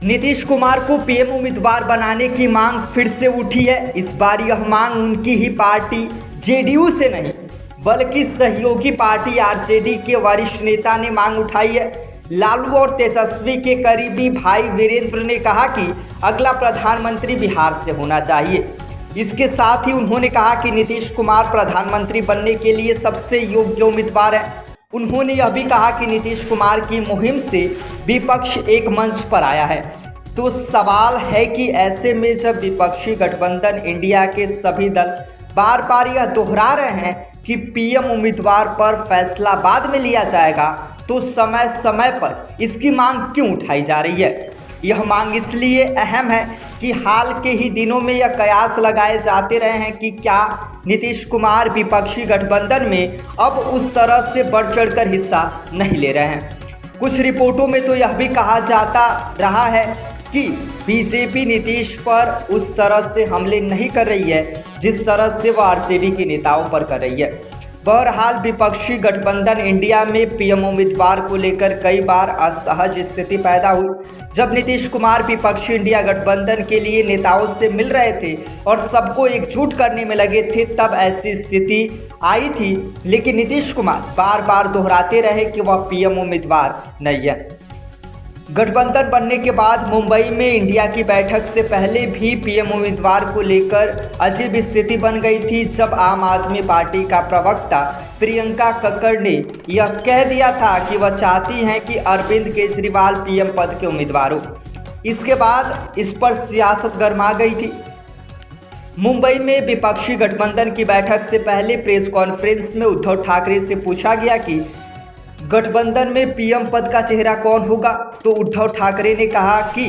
नीतीश कुमार को पीएम उम्मीदवार बनाने की मांग फिर से उठी है। इस बार यह मांग उनकी ही पार्टी जेडीयू से नहीं बल्कि सहयोगी पार्टी आरजेडी के वरिष्ठ नेता ने मांग उठाई है। लालू और तेजस्वी के करीबी भाई वीरेंद्र ने कहा कि अगला प्रधानमंत्री बिहार से होना चाहिए। इसके साथ ही उन्होंने कहा कि नीतीश कुमार प्रधानमंत्री बनने के लिए सबसे योग्य उम्मीदवार है। उन्होंने यह भी कहा कि नीतीश कुमार की मुहिम से विपक्ष एक मंच पर आया है। तो सवाल है कि ऐसे में जब विपक्षी गठबंधन इंडिया के सभी दल बार बार यह दोहरा रहे हैं कि पीएम उम्मीदवार पर फैसला बाद में लिया जाएगा, तो समय समय पर इसकी मांग क्यों उठाई जा रही है? यह मांग इसलिए अहम है कि हाल के ही दिनों में यह कयास लगाए जाते रहे हैं कि क्या नीतीश कुमार विपक्षी गठबंधन में अब उस तरह से बढ़ चढ़कर हिस्सा नहीं ले रहे हैं। कुछ रिपोर्टों में तो यह भी कहा जाता रहा है कि बीजेपी नीतीश पर उस तरह से हमले नहीं कर रही है जिस तरह से वह आरजेडी के नेताओं पर कर रही है। बहरहाल विपक्षी गठबंधन इंडिया में पीएम उम्मीदवार को लेकर कई बार असहज स्थिति पैदा हुई। जब नीतीश कुमार विपक्षी इंडिया गठबंधन के लिए नेताओं से मिल रहे थे और सबको एकजुट करने में लगे थे, तब ऐसी स्थिति आई थी। लेकिन नीतीश कुमार बार बार दोहराते रहे कि वह पीएम उम्मीदवार नहीं है। गठबंधन बनने के बाद मुंबई में इंडिया की बैठक से पहले भी पीएम उम्मीदवार को लेकर अजीब स्थिति बन गई थी, जब आम आदमी पार्टी का प्रवक्ता प्रियंका कक्कड़ ने यह कह दिया था कि वह चाहती हैं कि अरविंद केजरीवाल पीएम पद के उम्मीदवार हो। इसके बाद इस पर सियासत गर्मा गई थी। मुंबई में विपक्षी गठबंधन की बैठक से पहले प्रेस कॉन्फ्रेंस में उद्धव ठाकरे से पूछा गया कि गठबंधन में पीएम पद का चेहरा कौन होगा, तो उद्धव ठाकरे ने कहा कि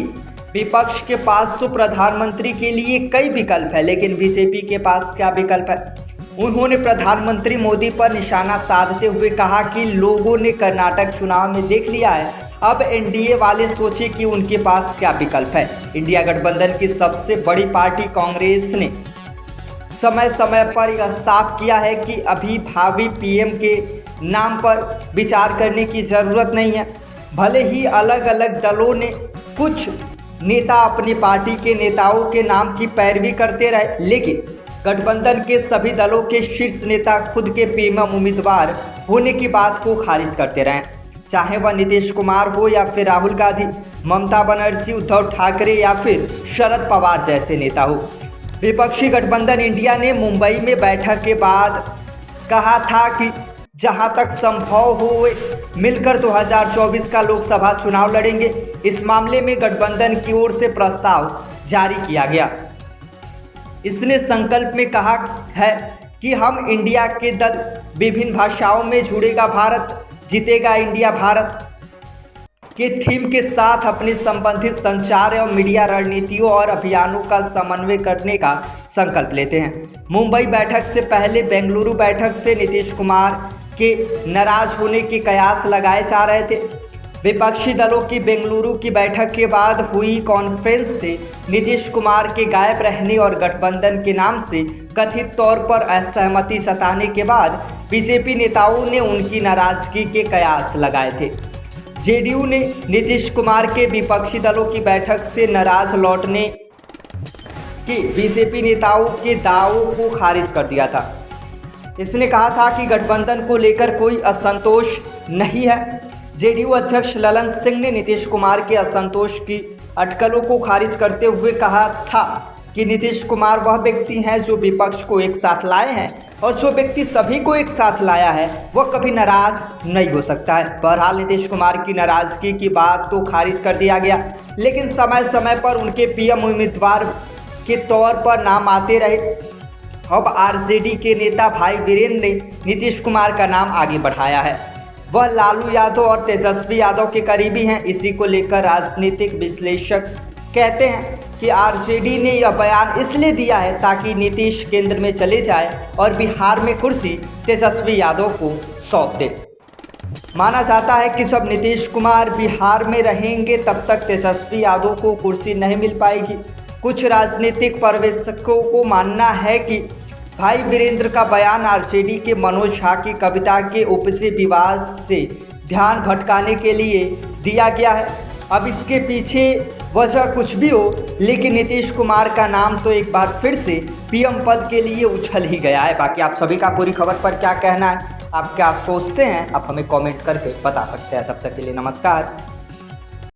विपक्ष के पास तो प्रधानमंत्री के लिए कई विकल्प है, लेकिन बीजेपी के पास क्या विकल्प है। उन्होंने प्रधानमंत्री मोदी पर निशाना साधते हुए कहा कि लोगों ने कर्नाटक चुनाव में देख लिया है, अब एनडीए वाले सोचे कि उनके पास क्या विकल्प है। इंडिया गठबंधन की सबसे बड़ी पार्टी कांग्रेस ने समय समय पर यह साफ किया है कि अभी भावी पीएम के नाम पर विचार करने की ज़रूरत नहीं है। भले ही अलग अलग दलों ने कुछ नेता अपनी पार्टी के नेताओं के नाम की पैरवी करते रहे, लेकिन गठबंधन के सभी दलों के शीर्ष नेता खुद के पीएम उम्मीदवार होने की बात को खारिज करते रहे, चाहे वह नीतीश कुमार हो या फिर राहुल गांधी, ममता बनर्जी, उद्धव ठाकरे या फिर शरद पवार जैसे नेता हो। विपक्षी गठबंधन इंडिया ने मुंबई में बैठक के बाद कहा था कि जहां तक संभव हो मिलकर 2024 का लोकसभा चुनाव लड़ेंगे। इस मामले में गठबंधन की ओर से प्रस्ताव जारी किया गया। इसने संकल्प में कहा है कि हम इंडिया के दल, विभिन्न भाषाओं में जुड़ेगा भारत, जीतेगा इंडिया भारत के थीम के साथ अपनी संबंधित संचार एवं मीडिया रणनीतियों और अभियानों का समन्वय करने का संकल्प लेते हैं। मुंबई बैठक से पहले बेंगलुरु बैठक से नीतीश कुमार के नाराज होने के कयास लगाए जा रहे थे। विपक्षी दलों की बेंगलुरु की बैठक के बाद हुई कॉन्फ्रेंस से नीतीश कुमार के गायब रहने और गठबंधन के नाम से कथित तौर पर असहमति जताने के बाद बीजेपी नेताओं ने उनकी नाराजगी के कयास लगाए थे। जेडीयू ने नीतीश कुमार के विपक्षी दलों की बैठक से नाराज लौटने के बीजेपी नेताओं के दावों को खारिज कर दिया था। इसने कहा था कि गठबंधन को लेकर कोई असंतोष नहीं है। जेडीयू अध्यक्ष ललन सिंह ने नीतीश कुमार के असंतोष की अटकलों को खारिज करते हुए कहा था कि नीतीश कुमार वह व्यक्ति हैं जो विपक्ष को एक साथ लाए हैं, और जो व्यक्ति सभी को एक साथ लाया है वह कभी नाराज नहीं हो सकता है। बहरहाल नीतीश कुमार की नाराजगी की बात तो खारिज कर दिया गया, लेकिन समय समय पर उनके पीएम उम्मीदवार के तौर पर नाम आते रहे। अब आरजेडी के नेता भाई वीरेंद्र ने नीतीश कुमार का नाम आगे बढ़ाया है। वह लालू यादव और तेजस्वी यादव के करीबी हैं। इसी को लेकर राजनीतिक विश्लेषक कहते हैं कि आरजेडी ने यह बयान इसलिए दिया है ताकि नीतीश केंद्र में चले जाए और बिहार में कुर्सी तेजस्वी यादव को सौंप दे। माना जाता है कि जब नीतीश कुमार बिहार में रहेंगे तब तक तेजस्वी यादव को कुर्सी नहीं मिल पाएगी। कुछ राजनीतिक पर्यवेक्षकों को मानना है कि भाई वीरेंद्र का बयान आरजेडी के मनोज झा की कविता के उपजे विवाद से ध्यान भटकाने के लिए दिया गया है। अब इसके पीछे वजह कुछ भी हो, लेकिन नीतीश कुमार का नाम तो एक बार फिर से पीएम पद के लिए उछल ही गया है। बाकी आप सभी का पूरी खबर पर क्या कहना है, आप क्या सोचते हैं, आप हमें कमेंट करके बता सकते हैं। तब तक के लिए नमस्कार।